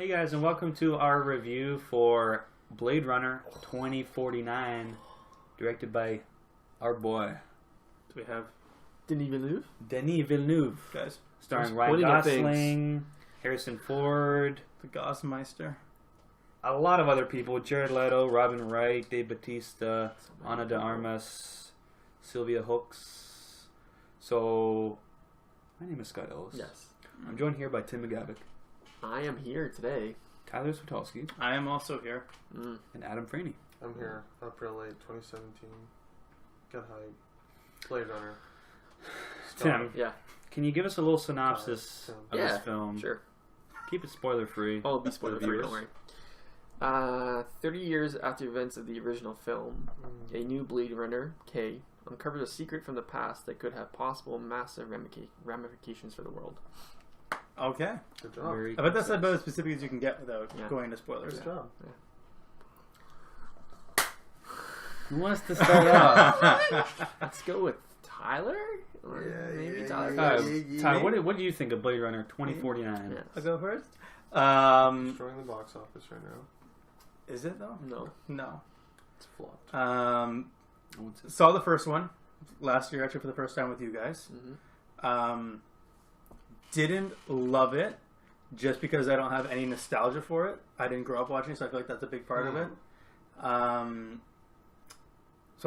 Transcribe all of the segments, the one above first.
Hey guys, and welcome to our review for Blade Runner 2049, directed by our boy. Do we have Denis Villeneuve? Denis Villeneuve, guys? starring Ryan Gosling, Harrison Ford, The Gosmeister. a lot of other people: Jared Leto, Robin Wright, Dave Bautista, Ana de Armas, Sylvia Hooks. So, my name is Scott Ellis. Yes. I'm joined here by Tim McGavick, I am here today. Tyler Switolski, I am also here. and Adam Franey. I'm here. April 8, 2017. Get hype. Blade Runner. Tim, Yeah, can you give us a little synopsis of Yeah, this film? sure. Keep it spoiler free. I'll be spoiler free, don't worry. 30 years after the events of the original film, a new Blade Runner, K, uncovers a secret from the past that could have possible massive ramifications for the world. Okay. Good job. Very I bet that's about as specific as you can get without Yeah. going into spoilers. Good job. Who wants to start off? Let's go with Tyler? Or Yeah, maybe yeah, Tyler yeah, first. yeah. Ty, what do you think of Blade Runner 2049? Yes. I'll go first. Destroying the box office right now. Is it though? No. No. It's flopped. I would say- Saw the first one last year, actually, for the first time with you guys. Mm-hmm. Didn't love it just because I don't have any nostalgia for it. I didn't grow up watching it, so I feel like that's a big part of it. So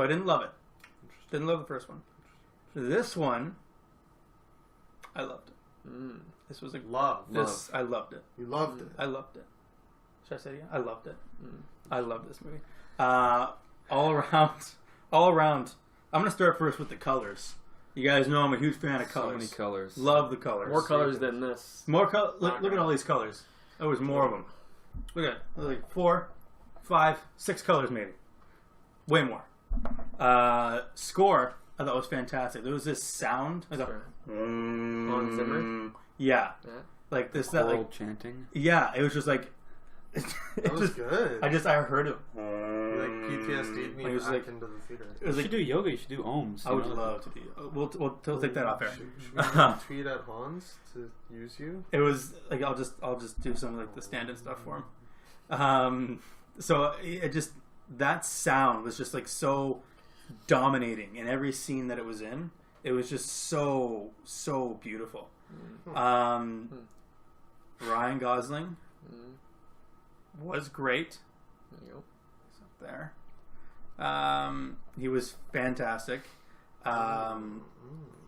I didn't love it. Didn't love the first one. This one, I loved it. Mm. This was a Love. I loved it. You loved it. I loved it. Should I say it again? I loved it. Mm. I love this movie. All around. I'm gonna start first with the colors. You guys know I'm a huge fan of So colors. many colors. Love the colors. More colors than this. More color. Look at all these colors. There was more of them. Look at it. Like 4, 5, 6 colors maybe. Way more. Score I thought was fantastic. There was this sound. I thought, Sure. Hans Zimmer? Yeah. Yeah. Like this. Choral That like. chanting. Yeah. It was just like. That was good. I heard it. Like PTSD'd me It was back like- into the theater. It You was should like. do yoga. You should do ohms. I would love to do. We'll take that off air. Should we tweet at Hans to use you? It was like I'll just do some like the stand-in stuff for him. So it just that sound was just like so dominating in every scene that it was in. It was just so beautiful. Ryan Gosling was great. There you go. He's up there. He was fantastic.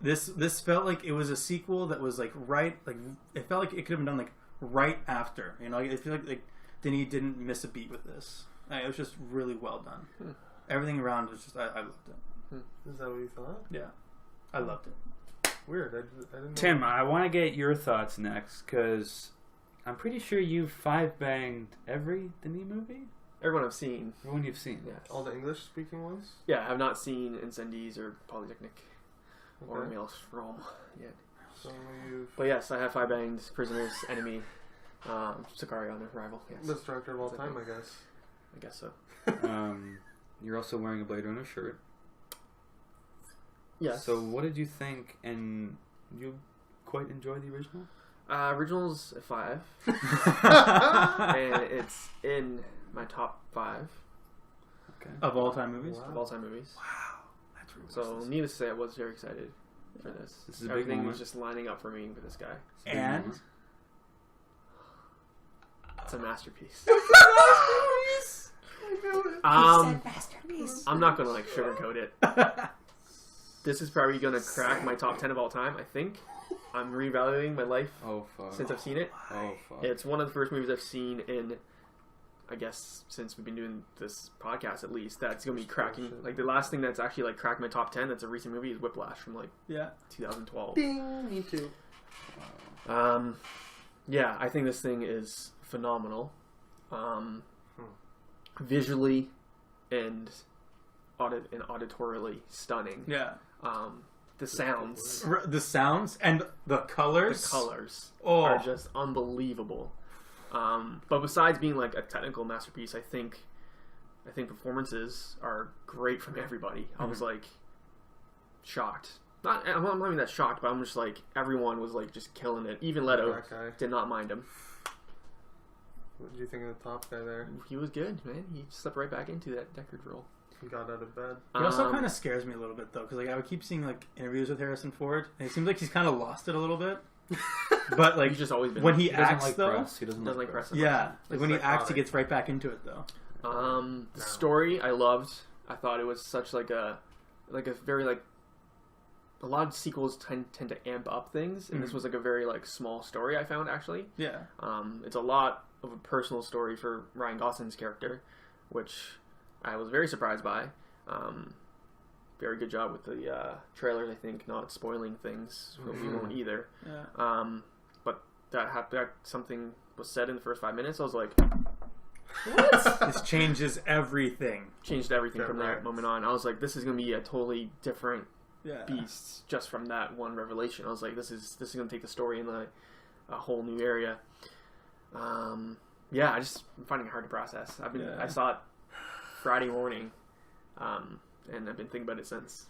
This felt like it was a sequel that was like it felt like it could have been done like right after. You know, I feel like Denis didn't miss a beat with this. It was just really well done. Everything around was just I loved it. Is that what you thought? Yeah, I loved it. Weird. I didn't know. Tim, I want to get your thoughts next because I'm pretty sure you've 5-banged every Denis movie. Everyone I've seen. Everyone you've seen. Yes. All the English speaking ones? Yeah, I have not seen Incendies or Polytechnic or Okay. Maelstrom yet. So you've... But yes, I have 5 Prisoners, Enemy, Sicario on Arrival. Yes. Best director of all That's time, okay. I guess. I guess so. You're also wearing a Blade Runner shirt. Yes. So what did you think? And you quite enjoy the original? Original's a 5. And it's in my top 5 Okay. Of all time movies. Wow. of all time movies. Wow, that's really So, needless to say, I was very excited for this. This is a big Everything moment. was just lining up for me with this guy. And It's a masterpiece. masterpiece. I'm not gonna like sugarcoat it. This is probably gonna crack my top 10 of all time. I think. I'm reevaluating my life Oh fuck. since I've seen it. Oh fuck. It's one of the first movies I've seen in, I guess, since we've been doing this podcast at least. That's gonna be cracking. Like the last thing that's actually like cracked my top 10. That's a recent movie is Whiplash from like Yeah. 2012. Ding! Me too. Yeah, I think this thing is phenomenal. Visually and auditorily stunning. Yeah. The sounds, The sounds and the colors. the colors Oh. are just unbelievable. But besides being like a technical masterpiece, I think performances are great from everybody. I was like shocked. I'm not even that shocked, but I'm just like everyone was like just killing it. Even Leto That guy. did not mind him. What do you think of the top guy there? He was good, man. He slipped right back into that Deckard role. He got out of bed. He also kind of scares me a little bit though, because like I would keep seeing like interviews with Harrison Ford, and it seems like he's kind of lost it a little bit. But like he's just always been when he doesn't acts like though, press. He doesn't like press. yeah, like when he It's acts, he psychotic. gets right back into it though. The story I loved. I thought it was such like a very like a lot of sequels tend to amp up things, and this was like a very like small story. I found actually. Yeah, It's a lot of a personal story for Ryan Gosling's character, which I was very surprised by. Very good job with the trailers, I think, not spoiling things. So we won't either. yeah. But that something was said in the first 5 minutes. I was like, This changes everything. changed everything from that Correct. moment on. I was like, this is gonna be a totally different Yeah, beast just from that one revelation. I was like, this is gonna take the story in a whole new area. Yeah, I'm finding it hard to process. Yeah. I saw it Friday morning, and I've been thinking about it since.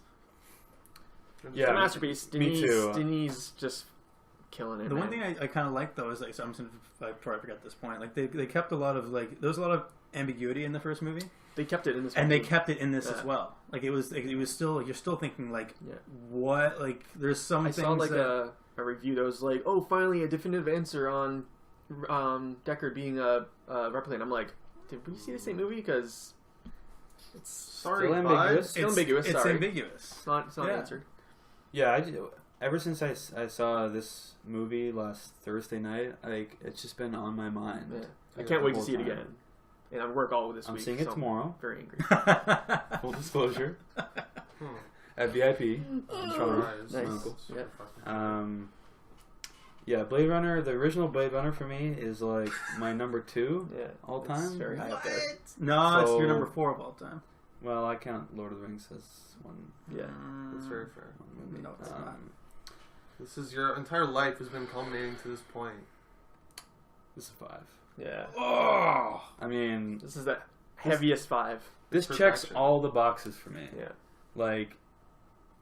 It's Yeah, a masterpiece. me too. Denise just killing it. the man. one thing I kind of like though is like, so I'm before I forget this point, like they kept a lot of like there was a lot of ambiguity in the first movie, they kept it in this, and they movie. kept it in this Yeah. as well. Like it was still like, you're still thinking like Yeah. what, like there's some I things saw like that, a review that was like, "Oh, finally a definitive answer on Deckard being a replicant." I'm like, did we see the same movie? Because it's Sorry, Still bud. ambiguous. still ambiguous. It's sorry. ambiguous. It's not Yeah. answered. Yeah, ever since I saw this movie last Thursday night, like it's just been on my mind. Yeah. I Yeah, can't wait the to see it whole time. again. And I work all this I'm week. seeing it so tomorrow. I'm very angry. Full disclosure Hmm. at VIP. in Toronto. Nice. Nice. Uncle. Super Yeah. fucking Yeah, Blade Runner. The original Blade Runner for me is like my number 2 Yeah, all it's time. very high up there. No, it's your So- number 4 of all time. Well, I count Lord of the Rings as one. Yeah, That's very fair. one movie. No, it's not. This is your entire life has been culminating to this point. This is 5. yeah. Oh, I mean, This is the heaviest 5. this Perfection. checks all the boxes for me. Yeah, Like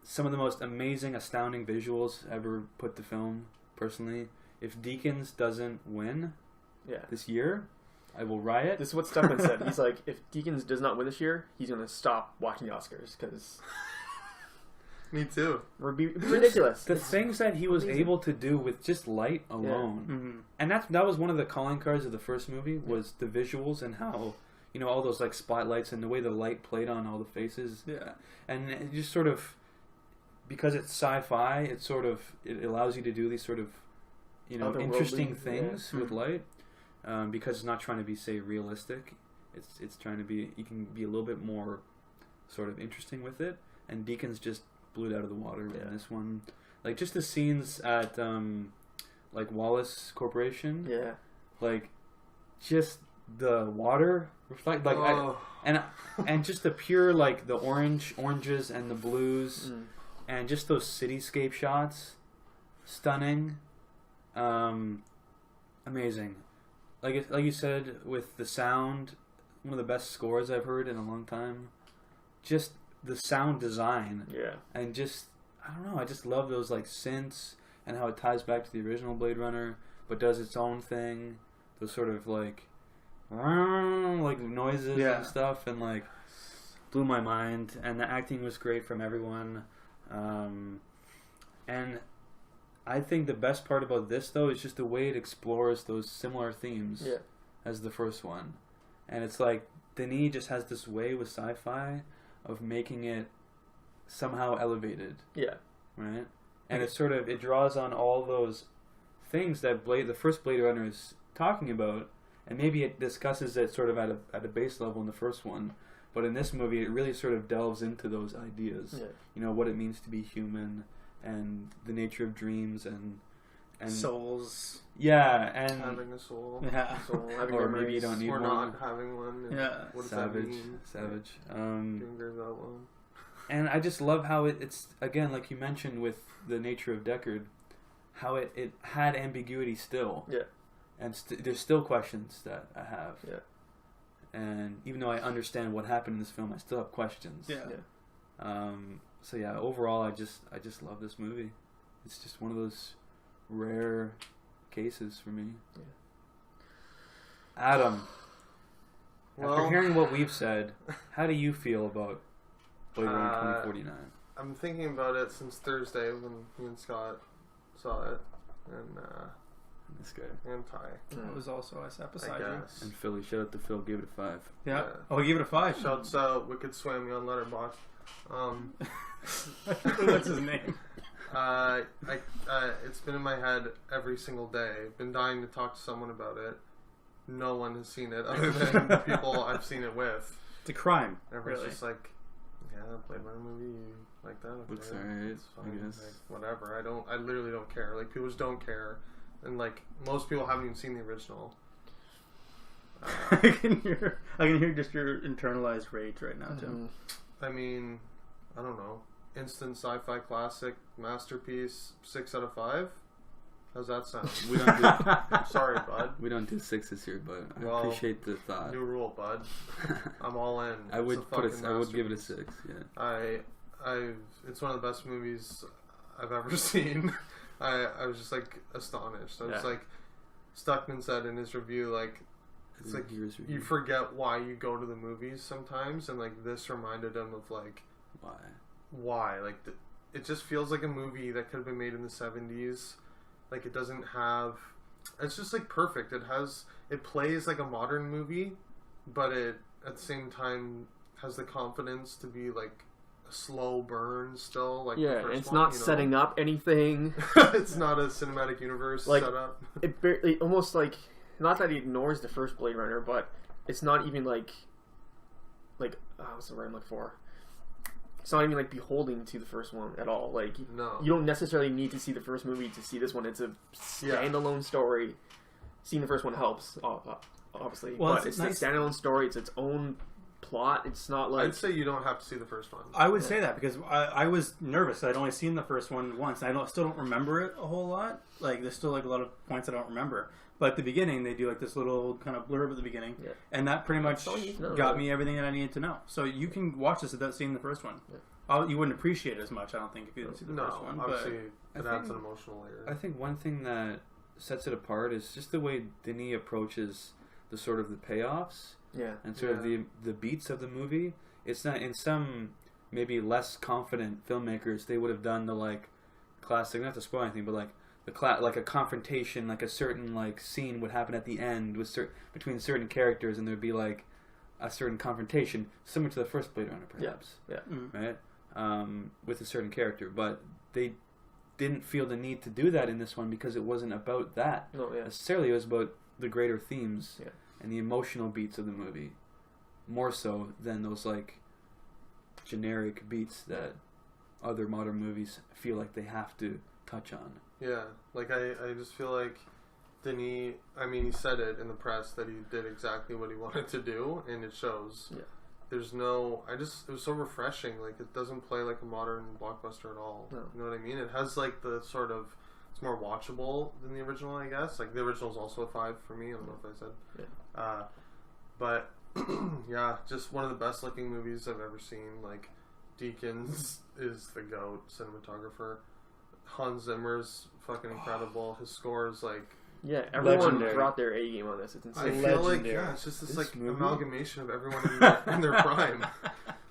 some of the most amazing, astounding visuals ever put to film. Personally, if Deakins doesn't win yeah. this year, I will riot. This is what Stuckman said. He's like, if Deakins does not win this year, he's gonna stop watching the Oscars because Me too. it'd be ridiculous. The things that he was amazing. able to do with just light alone, Mhm. and that was one of the calling cards of the first movie was the visuals and how all those like spotlights and the way the light played on all the faces, Yeah, and it just sort of because it's sci-fi, it allows you to do these sort of Otherworldly, interesting yeah. things with Mhm. light, because it's not trying to be say realistic. It's trying to be you can be a little bit more sort of interesting with it, and Deakins just blew it out of the water Yeah. in this one. Like just the scenes at like Wallace Corporation, Yeah, like just the water reflect like Oh. and just the pure like the oranges and the blues and just those cityscape shots, stunning, amazing. Like you said with the sound, one of the best scores I've heard in a long time. Just the sound design yeah. and just I don't know, I just love those like synths and how it ties back to the original Blade Runner, but does its own thing. Those sort of like noises Yeah. and stuff, and like blew my mind. And the acting was great from everyone. And I think the best part about this though is just the way it explores those similar themes Yeah. as the first one. And it's like Denis just has this way with sci-fi of making it somehow elevated, Yeah. right? And it draws on all those things that the first Blade Runner is talking about, and maybe it discusses it sort of at a base level in the first one, but in this movie it really sort of delves into those ideas. Yeah. What it means to be human and the nature of dreams and souls. yeah, and Having a soul. Yeah, So having or maybe you memories. don't need Or one. not having one. and Yeah. What does Savage, that mean? savage. Fingers out one. And I just love how it's again, like you mentioned with the nature of Deckard, how it had ambiguity still. Yeah. And there's still questions that I have. Yeah. And even though I understand what happened in this film, I still have questions. Yeah. So yeah, overall, I just love this movie. It's just one of those rare cases for me. Yeah. Adam, after Well, hearing what we've said, how do you feel about Blade Runner 2049? I'm thinking about it since Thursday when me and Scott saw it, and This guy. Ty. That was also us I beside you. guess. And Philly, shout out to Phil, gave it a 5. Yeah. Yeah. Oh, he gave it a 5. Shouts out Wicked Swammy on Letterboxd. What's his name? It's been in my head every single day. Been dying to talk to someone about it. No one has seen it other than the people I've seen it with. It's a crime. Everyone's Really. just like, yeah, Blade Runner movie, you like that? Okay, Looks alright, it's I fine. guess. Like, whatever. I literally don't care. Like, people just don't care. And like, most people haven't even seen the original. I can hear just your internalized rage right now, Tim. Mhm. I mean, I don't know. Instant sci-fi classic masterpiece. 6 out of 5. How's that sound? We don't do Sorry, bud. we don't do 6s here, but I Well, appreciate the thought. New rule, bud. I'm all in. I It's would a put fucking I would give it a masterpiece. 6. Yeah. It's one of the best movies I've ever seen. I was just like astonished. I was Yeah. like, Stuckman said in his review, like, it's like Here's you review. forget why you go to the movies sometimes, and like this reminded him of like why. Like it just feels like a movie that could have been made in the 70s. Like it doesn't have. It's just like perfect. It plays like a modern movie, but it at the same time has the confidence to be like a slow burn still. Like Yeah, the first it's one, not you know? setting up anything. It's not a cinematic universe Like, set up. It almost like, not that it ignores the first Blade Runner, but it's not even like what's the word I'm looking for? It's not even like beholding to the first one at all. Like No. you don't necessarily need to see the first movie to see this one. It's a standalone story. Seeing the first one helps, obviously, Well, but it's it's nice- a standalone story. It's its own plot. It's not like I'd say you don't have to see the first one. I would say that because I was nervous. I'd only seen the first one once. And still don't remember it a whole lot. Like there's still like a lot of points I don't remember. But at the beginning, they do like this little kind of blurb at the beginning, Yeah. and that pretty much all you need to know, got really. me everything that I needed to know. So you can watch this without seeing the first one. You wouldn't appreciate it as much, I don't think, if you didn't see the No, first one. obviously I it adds an think- emotional layer. I think one thing that sets it apart is just the way Denis approaches the sort of the payoffs yeah. and sort of the beats of the movie. It's not in some maybe less confident filmmakers they would have done the like classic, not to spoil anything, but like like a confrontation, like a certain like scene would happen at the end with between certain characters, and there'd be like a certain confrontation similar to the first Blade Runner, perhaps. Yeah. Mm. Right, with a certain character, but they didn't feel the need to do that in this one because it wasn't about that No, yeah. necessarily. It was about the greater themes Yeah. and the emotional beats of the movie, more so than those like generic beats that other modern movies feel like they have to touch on. Yeah, like I just feel like Denis, I mean, he said it in the press that he did exactly what he wanted to do, and it shows. Yeah. There's no, it was so refreshing. Like, it doesn't play like a modern blockbuster at all. No. You know what I mean? It has like the sort of, it's more watchable than the original, I guess. Like, the original is also a 5 for me. I don't know if I said. Yeah. But, yeah, just one of the best looking movies I've ever seen. Like, Deakins is the GOAT cinematographer. Hans Zimmer's fucking incredible. His score is like, Yeah, everyone Legendary. brought their A game on this. It's I insane. feel like, Legendary. yeah, it's just this This like movie- amalgamation of everyone in their prime.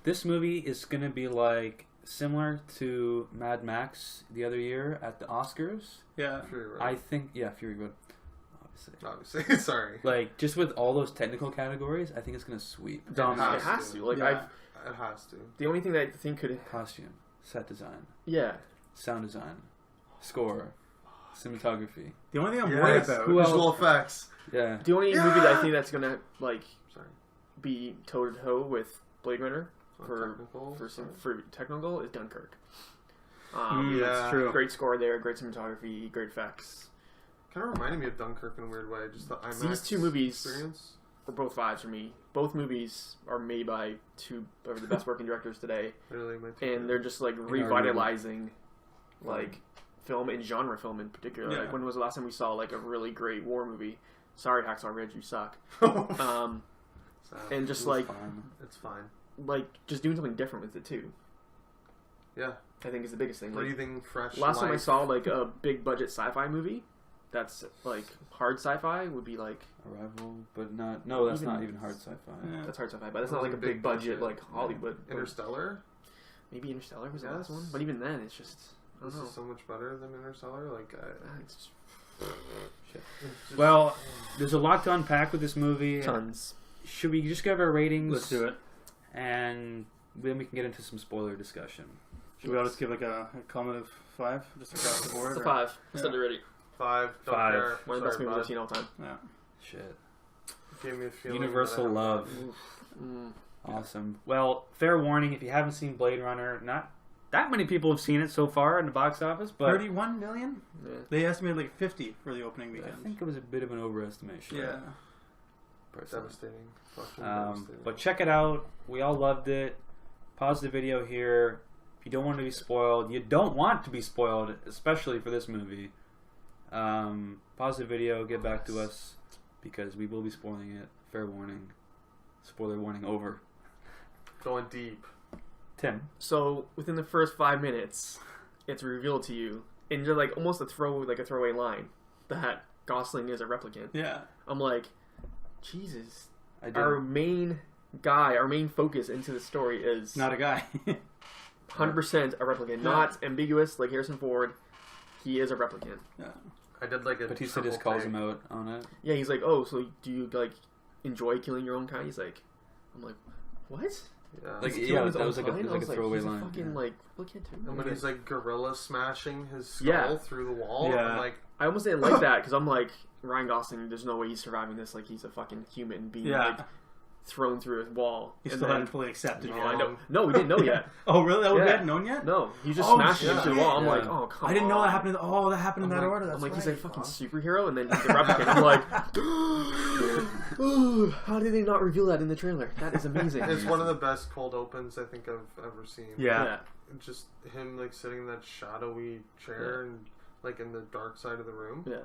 This movie is going to be like similar to Mad Max the other year at the Oscars. Yeah. Fury Road. I think, yeah, Fury Road, Obviously, sorry. like just with all those technical categories, I think it's going to sweep. It Dominate. It has to. Like Yeah. It has to. the only thing that I think could, Costume, set design, yeah, sound design, score, cinematography. The only thing I'm worried Yes, about. Who else? visual effects. Yeah. the only movie that I think that's gonna like Sorry. be toe to toe with Blade Runner for Technical, sorry. for technical is Dunkirk. Mm, Yeah. That's true. Great score there, great cinematography, great effects. Kind of reminded me of Dunkirk in a weird way. Just the IMAX These two movies- experience. Were both 5s for me. Both movies are made by two of the best working directors today, Really, my two and they're just like our revitalizing like film and genre film in particular. Yeah. Like when was the last time we saw like a really great war movie? Sorry, Hacksaw Ridge, you suck. Sad. And just It was like fun. It's fine. just doing something different with it too. Yeah. I think is the biggest thing. Like, Breathing fresh. last time I life. saw like a big budget sci-fi movie, that's like hard sci-fi would be like Arrival, but not. No, that's Even- not even hard sci-fi. Yeah. that's hard sci-fi, but that's not like a big budget like Hollywood. Interstellar. Maybe Interstellar was the Yes. last one, but even then, it's just I don't This know. is so much better than Interstellar. Like, It's Shit. it's just- Well, there's a lot to unpack with this movie. tons. Should we just give our ratings? Let's do it. And then we can get into some spoiler discussion. Should we all just give like a comment of 5 just across the board? It's a or- 5. Yeah. Send it ready. 5. Don't 5. care. One of the best Sorry, movies I've bud. seen all time. Yeah. Shit. Gave me a feeling. Universal that I have- love. Mm. Awesome. Well, fair warning, if you haven't seen Blade Runner, not that many people have seen it so far in the box office, but 31 million? Yeah. They estimated like 50 for the opening I weekend. think it was a bit of an overestimation. Yeah. Personally. Devastating. Fucking devastating. But check it out. We all loved it. Pause the video here. If you don't want to be spoiled, you don't want to be spoiled, especially for this movie. Pause the video, get back to us, because we will be spoiling it. Fair warning. Spoiler warning over. Going deep. Tim. So within the first 5 minutes, it's revealed to you, and you're like almost a throwaway line that Gosling is a replicant. Yeah. I'm like, Jesus. I did. Our main guy, our main focus into the story is Not a guy. 100% a replicant, not ambiguous like Harrison Ford. He is a replicant. Yeah. I did like a. Batista just triple calls take. him out on it. Yeah, he's like, oh, so do you like enjoy killing your own kind? He's like, I'm like, what? Yeah. Like, He's yeah, killing his that own was like a- kind? it was I like a throwaway he's line, Fucking yeah. like replicant too. and when Okay. he's like gorilla smashing his skull Yeah. through the wall, Yeah. I'm like, I almost didn't like that because I'm like, Ryan Gosling, there's no way he's surviving this. Like he's a fucking human being Yeah. like thrown through a wall. He And still then- hadn't fully accepted No, it. I know. No, we didn't know yet. Oh, really? Oh, we Yeah. hadn't known yet? No, he just Oh, smashed him shit. through the wall. I'm Yeah. like, oh come on. I didn't know that happened. Oh, that happened in I'm that like- order. That's I'm like, right. he's a fucking Fuck. superhero, and then he's a replicant. I'm like, ooh, how did they not reveal that in the trailer? That is amazing. it's one of the best cold opens I think I've ever seen. Yeah. Just him like sitting in that shadowy chair and like in the dark side of the room, Yeah.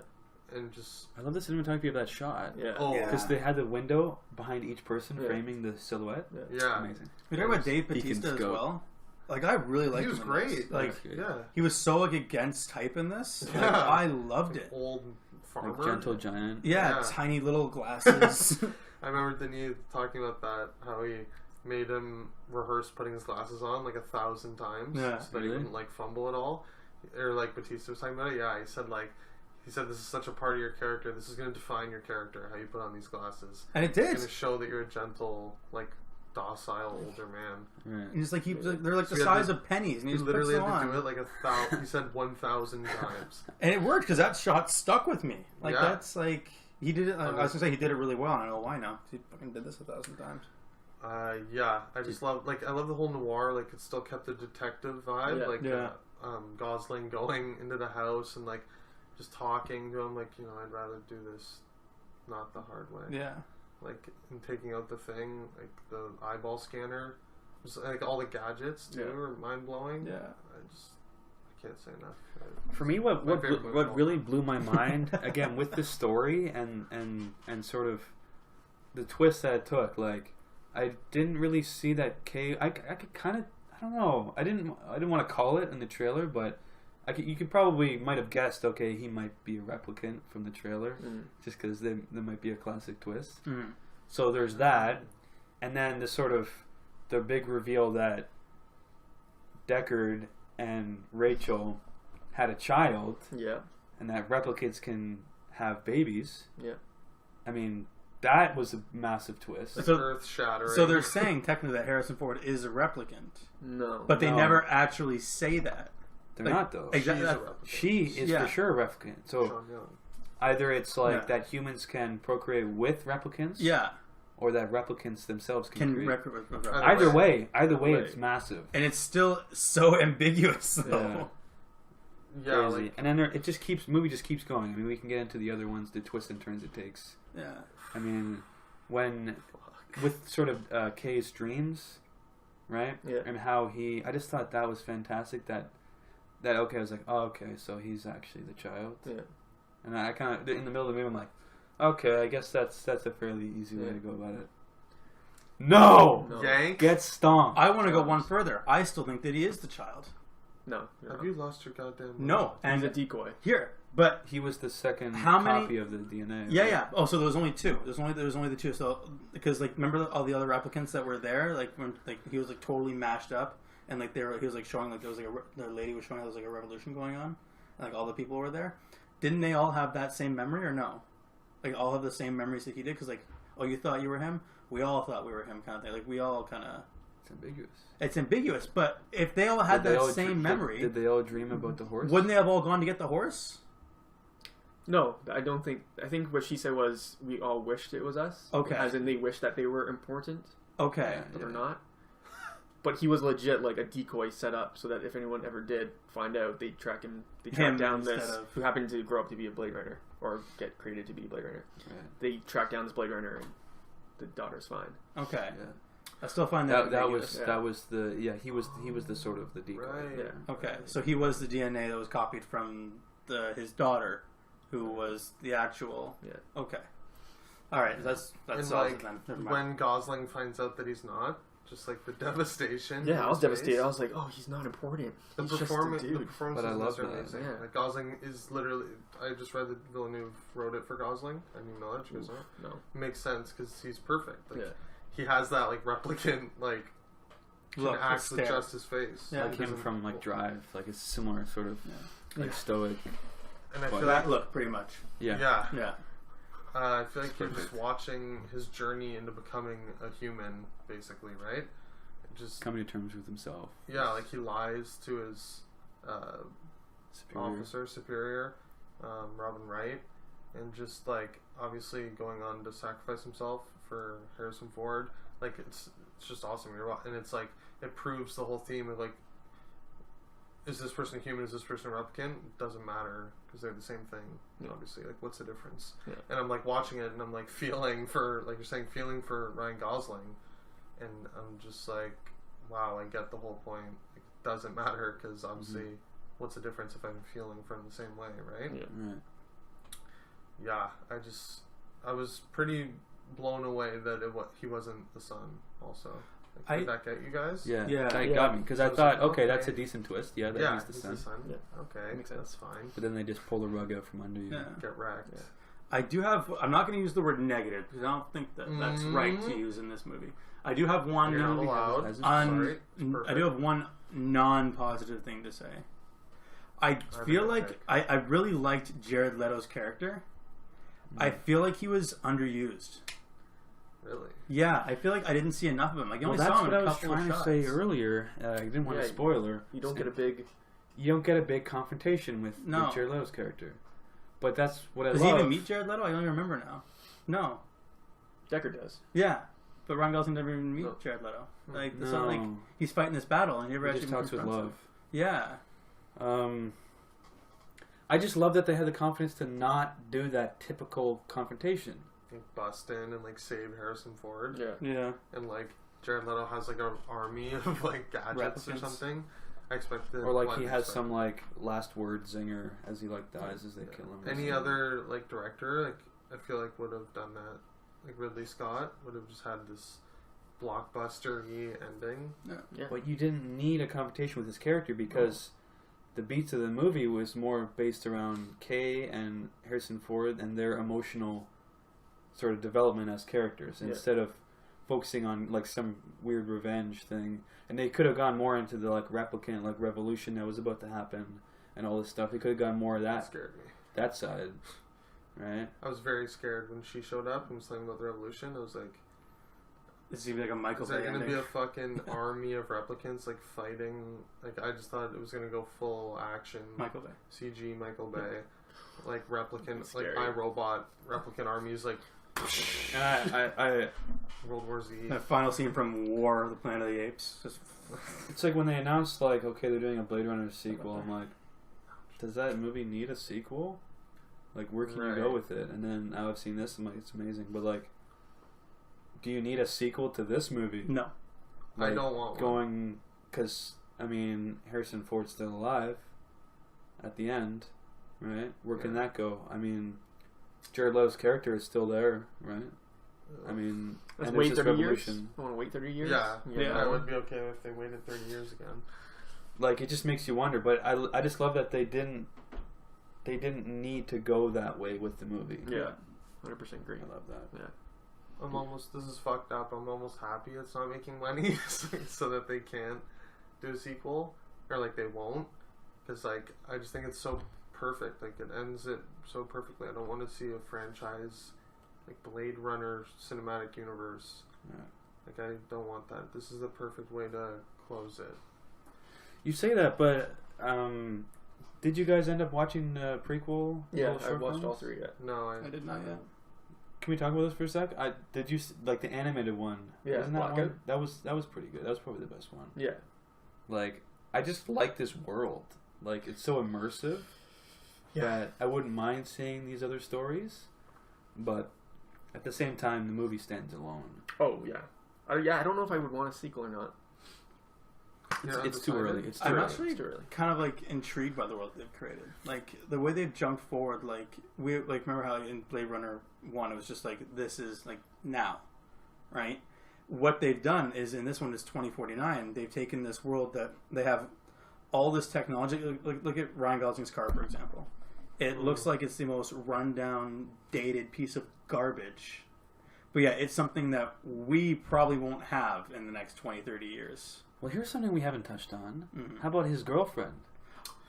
and just I love the cinematography of that shot. Yeah. oh Yeah. Because they had the window behind each person Yeah. framing the silhouette. yeah, Amazing. We talk about Dave He can Bautista as scope. well. Like, I really liked he was him in this. great. Like, yeah, he was so like against type in this. Like, Yeah. I loved it. old farmer. Like Gentle Giant. Yeah, Yeah. tiny little glasses. I remember Denis talking about that, how he made him rehearse putting his glasses on like 1,000 times Yeah. so that he Really? wouldn't like fumble at all. Or like Batista was talking about it. Yeah, he said this is such a part of your character. This is going to define your character, how you put on these glasses. And it It's did. going to show that you're a gentle, like docile older man. Right. And just like they're like So the he had size to- of pennies, and He he just literally puts them had to on. do it like 1,000. He said 1,000 times. And it worked because that shot stuck with me. Like Yeah. that's like he did it. I was gonna say he did it really well. And I know why now. 'Cause he fucking did this 1,000 times. Yeah, I just love I love the whole noir. Like it still kept the detective vibe. Yeah. Like Yeah. Gosling going into the house and like just talking to him. Like I'd rather do this not the hard way. Yeah. Like and taking out the thing, like the eyeball scanner, just like all the gadgets too Yeah. are mind blowing. Yeah. I can't say enough. For me, what My favorite movie of what all really time. blew my mind again with the story and sort of the twist that it took, like I didn't really see that Kay. I could kind of I don't know. I didn't want to call it in the trailer, but you could probably might have guessed. Okay, he might be a replicant from the trailer, just because there might be a classic twist. Mm. So there's that, and then the big reveal that Deckard and Rachel had a child, Yeah. and that replicants can have babies. Yeah. I mean, that was a massive twist. It's So- earth shattering. So they're saying technically that Harrison Ford is a replicant, No. but they No. never actually say that. They're like, not though. exactly. She's a replicant. She is Yeah. for sure a replicant. So Sean Young. either it's like Yeah. that humans can procreate with replicants, Yeah. or that replicants themselves can Can create. Either Either Either way, way. it's massive. and it's still so ambiguous though. Yeah, Crazy. like And then it just movie just keeps going. I mean, we can get into the other ones, the twists and turns it takes. Yeah. I mean, with sort of Kay's dreams, right? Yeah. And how I just thought that was fantastic. That okay, I was like, oh, okay, so he's actually the child. Yeah. And I kind of in the middle of the movie, I'm like, okay, I guess that's a fairly easy way Yeah. to go about it. No, No. Yank. get stomped. I want to go one further. I still think that he is the child. No. you're Have wrong. you lost your goddamn mind? No, He's and a decoy. here, But He was the second How many- copy of the DNA. yeah, right? yeah. Oh, so there was only two. There was only the two. So because like remember all the other replicants that were there, like when like he was like totally mashed up, and like he was like showing like there was like the lady was showing there was like a revolution going on, and like all the people were there. Didn't they all have that same memory or no? Like all have the same memories that he did? Because like, oh, you thought you were him. We all thought we were him, kind of thing. Like we all kind of. It's ambiguous. It's ambiguous, but if they all had Did they that all same memory, Did they all dream about the horse? wouldn't they have all gone to get the horse? No, I don't think. I think what she said was we all wished it was us. Okay. As in they wished that they were important, Okay. Yeah. but they're not. But he was legit like a decoy set up so that if anyone ever did find out, they'd track him. They track Him down instead this of- who happened to grow up to be a Blade Runner or get created to be a Blade Runner. Right. They track down this Blade Runner, and the daughter's fine. Okay. Yeah. I still find that That ambiguous. was the he was the sort of the decoy. Right. Yeah. Okay, so he was the DNA that was copied from his daughter, who was the actual. Yeah. Okay. All right, that's And solves like it then. Never mind. when Gosling finds out that he's not, just like the devastation. Yeah, in I was his devastated. I face. was like, oh, he's not important. The He's just a performance, dude. But I love that. amazing. Yeah. Like Gosling is literally. I just read that Villeneuve wrote it for Gosling. I didn't know that. She goes, oh. No. Makes sense because he's perfect. Like Yeah. he has that like replicant like can Look, act with stare. just his face. Yeah. Like him Doesn't- from like Drive, like a similar sort of Yeah. like stoic. And I Well, feel That like look, pretty much. Yeah. yeah, Yeah. I feel like you're just watching his journey into becoming a human, basically, right? Just Coming to terms with himself. yeah, like he lies to his Superior. superior, Robin Wright, and just like obviously going on to sacrifice himself for Harrison Ford. Like it's just awesome. And it's like it proves the whole theme of like, is this person a human? Is this person a replicant? It doesn't matter because they're the same thing. Yeah. Obviously, like what's the difference? Yeah. And I'm like watching it, and I'm like feeling for like you're saying, feeling for Ryan Gosling, and I'm just like, wow, I get the whole point. It doesn't matter because obviously, what's the difference if I'm feeling from the same way, right? Yeah. Right. Yeah, I was pretty blown away that he wasn't the son. Also, like, did that get you guys? Yeah. Yeah. That Yeah. got me because I So thought, it's like, okay, that's a okay. decent twist. Yeah, that Yeah, he's the son. Yeah. Okay, Makes sense. that's fine. But then they just pull the rug out from under you. Yeah. Get wrecked. Yeah. I do have. I'm not going to use the word negative because I don't think that that's right to Mhm. use in this movie. I do have one. You're not allowed. As a- Sorry. It's I perfect. do have one non-positive thing to say. I feel like pick. I really liked Jared Leto's character. I feel like he was underused. Really. Yeah, I feel like I didn't see enough of him. Like you Well, only that's saw him what in I a was couple of trying to shots. say earlier. I didn't want Yeah, to spoiler. You don't get a big. You don't get a big confrontation with No. Jared Leto's character. But that's what I Does love. he even meet Jared Leto? I don't even remember now. No. Decker does. Yeah, but Ryan Gosling never even meet No. Jared Leto. Like it's No. not like he's fighting this battle and he never He actually just talks with confronts love. him. Yeah. I just love that they had the confidence to not do that typical confrontation. Like bust in and like save Harrison Ford. Yeah. Yeah. And like Jared Leto has like an army of like gadgets or Replicants. something. I expected. Or like what he I has expect. some like last word zinger as he like dies as they kill him. or Any something. other like director, like I feel like would have done that. Like Ridley Scott would have just had this blockbuster-y ending. Yeah. But you didn't need a confrontation with his character because the beats of the movie was more based around Kay and Harrison Ford and their emotional sort of development as characters Yeah. instead of focusing on like some weird revenge thing. And they could have gone more into the like replicant like revolution that was about to happen and all this stuff. They could have gone more of That that scared me. that side, right? I was very scared when she showed up and was talking about the revolution. I was like, This is like a Michael is there Bay going to ending. be a fucking army of replicants like fighting? Like I just thought it was going to go full action. Michael Bay. CG Michael Bay. Like replicant, like Scary. iRobot replicant armies like I World War Z. The final scene from War, the Planet of the Apes. Just it's like when they announced like okay they're doing a Blade Runner sequel. I'm like, does that movie need a sequel? Like where can you go Right. with it? And then now I've seen this. I'm like, it's amazing, but like, do you need a sequel to this movie? no. I Like, don't want one. going because I mean Harrison Ford's still alive at the end, right? Where can Yeah. that go? I mean, Jared Leto's character is still there, right? I mean, Let's and wait there's this 30 years. revolution. I want to wait 30 years. Yeah, Yeah. I would be okay if they waited 30 years again. Like it just makes you wonder. But I just love that they didn't they didn't need to go that way with the movie. Yeah, 100% agree. I love that. Yeah. This is fucked up. I'm almost happy it's not making money so that they can't do a sequel, or like they won't, because like I just think it's so perfect. Like it ends it so perfectly. I don't want to see a franchise like Blade Runner cinematic universe. Yeah. Like I don't want that. This is the perfect way to close it. You say that, but did you guys end up watching the prequel? Yeah, little I've short watched films? all 3 yet. No, I did not yet. Can we talk about this for a sec? Did you like the animated one? Yeah, Wasn't that Blackout. one? That was pretty good. That was probably the best one. Yeah. Like I just like this world. Like it's so immersive that I wouldn't mind seeing these other stories, but at the same time, the movie stands alone. Oh, yeah. I don't know if I would want a sequel or not. It's too early. It's too I'm early. actually It's too early. kind of like intrigued by the world they've created. Like the way they've jumped forward. Like we like remember how in Blade Runner 1 it was just like this is like now, right? What they've done is in this one is 2049. They've taken this world that they have all this technology. Look at Ryan Gosling's car, for example. It looks like it's the most rundown, dated piece of garbage. But yeah, it's something that we probably won't have in the next 20, 30 years. Well, here's something we haven't touched on. Mhm. How about his girlfriend,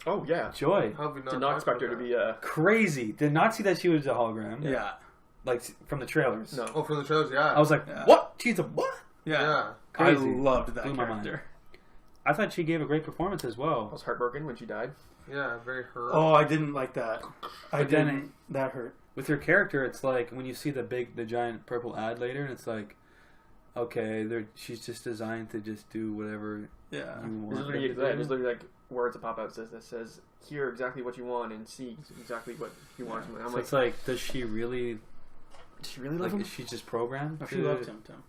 Oh, yeah. Joy? How have we Did not talked expect her about to that? be Crazy. Did not see that she was a hologram. Yeah. Like from the trailers. No. Oh, from the trailers, yeah. I was like, Yeah. what? She's a what? Yeah. yeah. Crazy. I loved that Blew my character. I thought she gave a great performance as I well. was heartbroken when she died. Yeah, very hurt. Oh, I didn't like that. I But then didn't. That hurt. With her character, it's like when you see the giant purple ad later, and it's like, okay, she's just designed to just do whatever Yeah. you want. There's her literally, to there's do. literally like words that pop out that says, hear exactly what you want and see exactly what you want. And I'm So like, it's like, does she really? does she really love Like, him? is she just programmed? Oh, she to- loved him, Tim.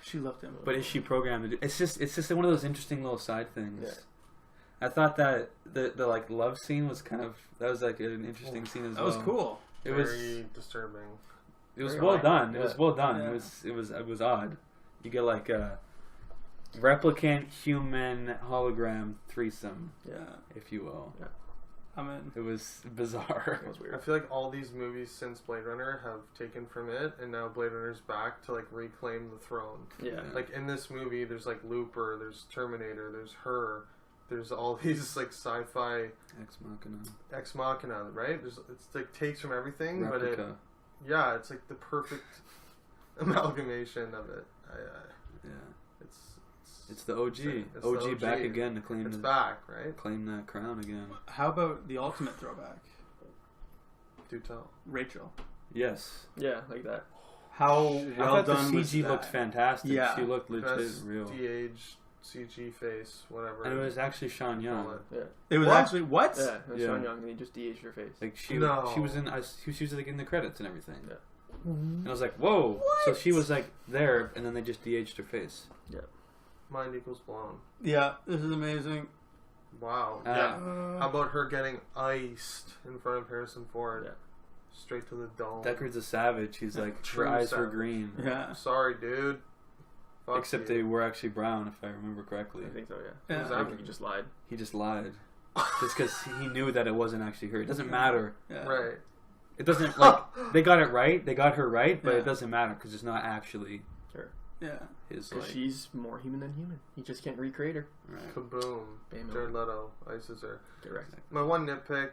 She loved him. But is she programmed to do? It's just one of those interesting little side things. Yeah. I thought that the like love scene was that was like an interesting scene as That well. was cool. It Very disturbing. was very well odd. done. It Yeah. was well done. Yeah. It was odd. You get like a replicant human hologram threesome, Yeah. if you will. I'm in. It was bizarre. That was I weird. feel like all these movies since Blade Runner have taken from it, and now Blade Runner's back to like reclaim the throne. Yeah. Yeah. Like in this movie, there's like Looper, there's Terminator, there's Her, there's all these like sci-fi Ex Machina. ex machina, right? It's like takes from everything, but Replica. it's like the perfect amalgamation of it. Yeah. It's It's the OG. It's the OG back OG. again to claim it's the, back, right? claim that crown again. How about the ultimate throwback? Do tell. Rachel. Yes. Yeah, like that. How I well thought done the was CG that? looked fantastic. Yeah. She looked legit Best real. de-aged CG face, whatever. And it was actually Sean Call Young. it. Yeah. It was What? actually what? Yeah, it was Yeah. Sean Young and he just de-aged her face. Like she No. she was in she was like in the credits and everything. Yeah. And I was like, whoa. So she was like there and then they just de-aged her face. Mind equals blown. Yeah, this is amazing. Wow. Yeah. How about her getting iced in front of Harrison Ford? Yeah. Straight to the dome. Deckard's a savage. He's like, True her eyes were savage. green. Yeah. Sorry, dude. Fuck Except you. they were actually brown, if I remember correctly. I think so, yeah. Yeah. What I does think he just lied. He just lied. Just because he knew that it wasn't actually her. It doesn't matter. Yeah. Right. It doesn't, like, they got it right. They got her right, but Yeah. it doesn't matter because it's not actually Yeah. his, Because like... she's more human than human. He just can't recreate her. Right. Kaboom. Bam. Jared Leto ices her. Direct. My one nitpick,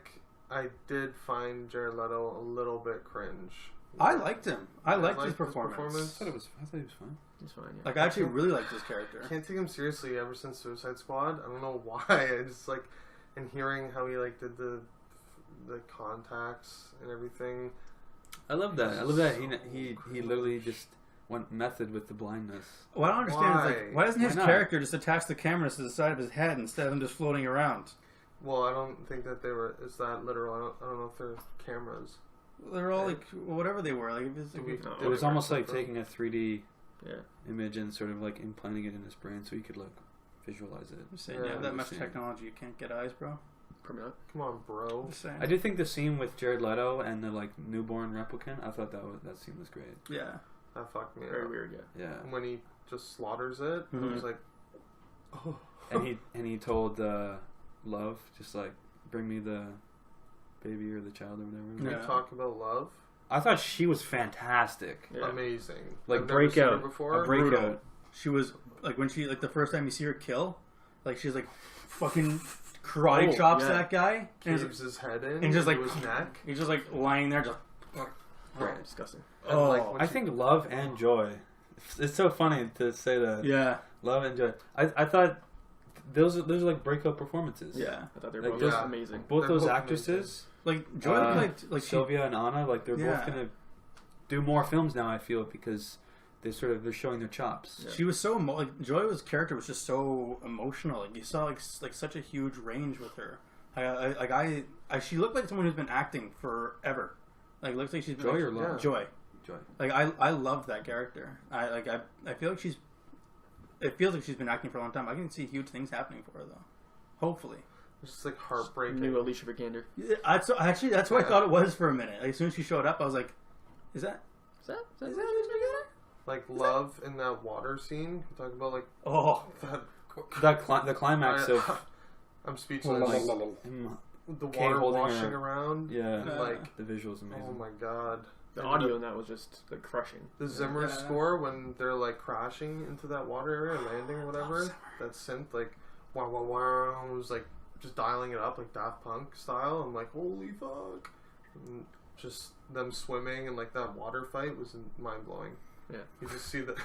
I did find Jared Leto a little bit cringe. I liked him. I liked his liked his performance. performance. I thought he was fine. He's fine, yeah. Like I actually really liked his character. Can't take him seriously ever since Suicide Squad. I don't know why. I just like, and hearing how he like did the contacts and everything. I love that. I love that he literally just went method with the blindness. What I don't understand is Why? like, why doesn't his Why not? character just attach the cameras to the side of his head instead of him just floating around? Well, I don't think that they were. Is that literal? I don't know if they're cameras. They're all like whatever they were. Like it was, Do we- No. It was almost like From- taking a 3D Yeah. image and sort of like implanting it in his brain so he could like visualize it. I'm saying, Yeah, you have that much understand. technology, you can't get eyes, bro. Probably not. Come on, bro. Just saying. I did think the scene with Jared Leto and the like newborn replicant. I thought that scene was great. Yeah. That fucked me Very up. weird, yeah. Yeah, When he just slaughters it, I Mhm. was like, oh. and he told Love just like bring me the baby or the child or whatever. Can Yeah. we talk about Love? I thought she was fantastic. Yeah. Amazing. Like I've never seen her breakout, before. a breakout. She was like when she like the first time you see her kill, like she's like fucking karate Oh, chops yeah. that guy, and Caves his head in and just like into his neck. he's just like lying there, just Oh, disgusting. And, Oh, like, when I she- think Love and Joy. It's so funny to say that. yeah, Love and Joy. I thought those are like breakout performances. yeah. I thought they Like were those- both amazing. Both They're those both actresses, Like Joy Uh, like she, Sylvia and Anna, like they're Yeah. both gonna do more films now. I feel because they're showing their chops. Yeah. she was so like Joy's character was just so emotional. Like you saw like such a huge range with her. I she looked like someone who's been acting forever. Like looks like she's been Joy like, or Love? Yeah. Joy. Joy. Like I love that character. I feel like it feels like she's been acting for a long time. I can see huge things happening for her though. Hopefully. It's just like heartbreaking. New Alicia Vikander. Yeah, that's what I thought it was for a minute. Like, as soon as she showed up, I was like, "Is that Is that Alicia Vikander?" Like Love in that water scene. We talk about like Oh, that. The climax of I'm speechless. him, The Kate water holding washing her- around. yeah, And, like, the visuals amazing. oh my god. The And audio in that was just like crushing. The Zimmer Yeah. score when they're like crashing into that water area, landing or whatever. That synth like wow wow wow was like just dialing it up like Daft Punk style. I'm like holy fuck. And just them swimming and like that water fight was mind blowing. Yeah. You just see the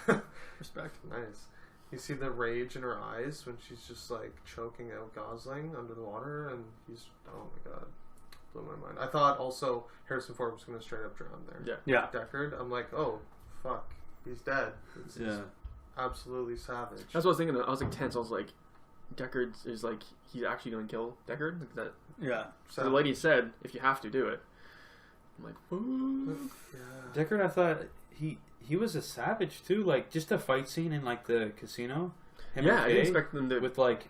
respect. nice. You see the rage in her eyes when she's just like choking out Gosling under the water, and he's oh my god, blew my mind. I thought also Harrison Ford was going to straight up drown there. Yeah. Yeah, Deckard, I'm like, oh fuck, he's dead. He's Yeah, absolutely savage. That's what I was thinking. I was like tense. I was like, Deckard is like he's actually going to kill Deckard. Like that. yeah. So the lady said, if you have to do it. I'm like, ooh. Yeah. Deckard. I thought he was a savage too. Like just a fight scene in like the casino. Him Yeah, and I Faye, didn't expect them to. with like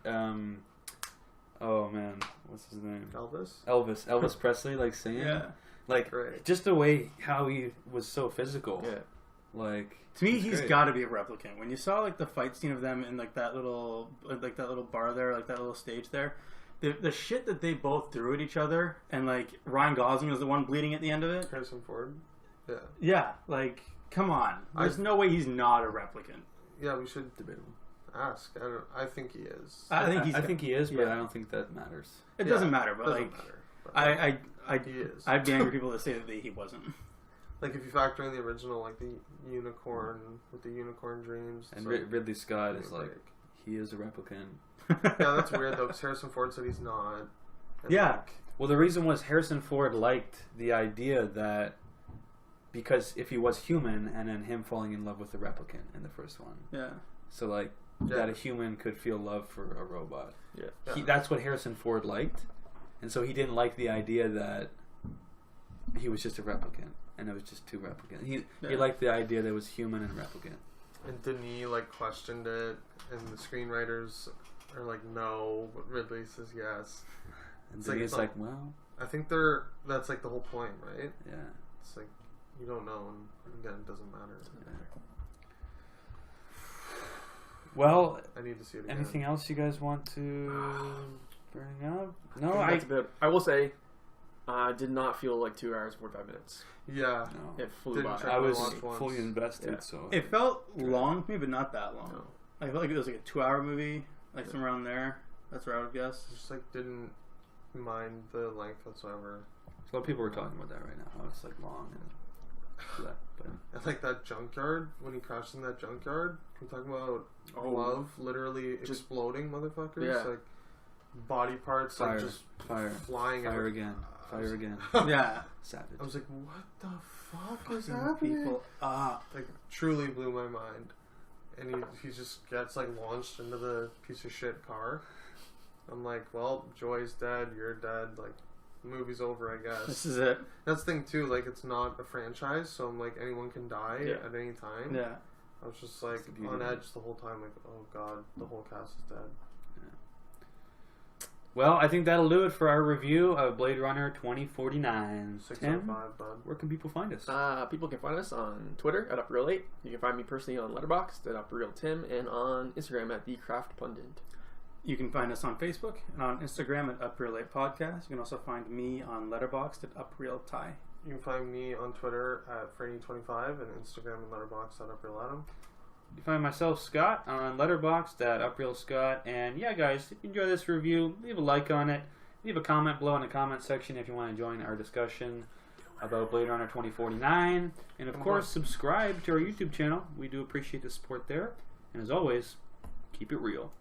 oh man, what's his name? Elvis Presley, like singing. Yeah. Like Great. just the way how he was so physical. Yeah. Like To me, it's he's great. got to be a replicant. When you saw like the fight scene of them in like that little bar there, like that little stage there, the shit that they both threw at each other, and like Ryan Gosling was the one bleeding at the end of it. Harrison Ford. Yeah. Yeah, like come on, there's no way he's not a replicant. Yeah, we should debatable. ask. I think he is. I think he's. I think he is, but yeah. I don't think that matters. it Yeah, doesn't matter, but doesn't like matter, but I he is. I'd be angry people that say that he wasn't. Like if you factor in the original, like the unicorn with the unicorn dreams. And it's like, Ridley Scott is give me a like break. he is a replicant. Yeah, that's weird though, because Harrison Ford said he's not. And, Yeah. like, Well, the reason was Harrison Ford liked the idea that because if he was human and then him falling in love with the replicant in the first one, Yeah. so like Yeah. that a human could feel love for a robot. Yeah. Yeah. That's what Harrison Ford liked, and so he didn't like the idea that he was just a replicant and it was just two replicants. He Yeah. liked the idea that it was human and replicant. And Denis like questioned it, and the screenwriters are like no, but Ridley says yes. And It's then like he's it's like, well, I think that's like the whole point, right? yeah. It's like you don't know, and again, it doesn't matter. Well, I need to see it again. anything else you guys want to bring up? No, I I. think that's about. I will say, I did not feel like 2 hours 45 minutes. Yeah. No. It flew Didn't by. check I was watched once. fully invested, Yeah. so It felt long to me, but not that long. No. I felt like it was like a 2-hour movie, like somewhere around there. That's where I would guess. Just like didn't mind the length whatsoever. a lot of people were talking about that right now. How it's like long and that, but And like that junkyard when he crashed in that junkyard. We're talking about Oh. love, literally Just- exploding, motherfuckers. Yeah. Like body parts, fire, like just fire, flying. fire every- again, fire again. Yeah. Savage. I was like, what the fuck is Fucking happening? people up. Like truly blew my mind. And he just gets like launched into the piece of shit car. I'm like, well, Joy's dead, you're dead, like the movie's over, I This guess. is it. That's the thing too, like it's not a franchise, so I'm like anyone can die Yeah. at any time. Yeah. I was just like That's the beauty on of it. edge the whole time, like, oh god, the whole cast is dead. Well, I think that'll do it for our review of Blade Runner 2049. 6 Tim, out of 5, bud. where can people find us? People can find us on Twitter at UpReal8. You can find me personally on Letterboxd at UpRealTim and on Instagram at TheCraftPundit. You can find us on Facebook and on Instagram at UpReal8 Podcast. You can also find me on Letterboxd at UpRealTy. You can find me on Twitter at Franny25 and Instagram and Letterboxd at UpRealAdam. You find myself, Scott, on Letterboxd at UpRealScott. And yeah, guys, if you enjoy this review, leave a like on it. Leave a comment below in the comment section if you want to join our discussion about Blade Runner 2049. And of course, subscribe to our YouTube channel. We do appreciate the support there. And as always, keep it real.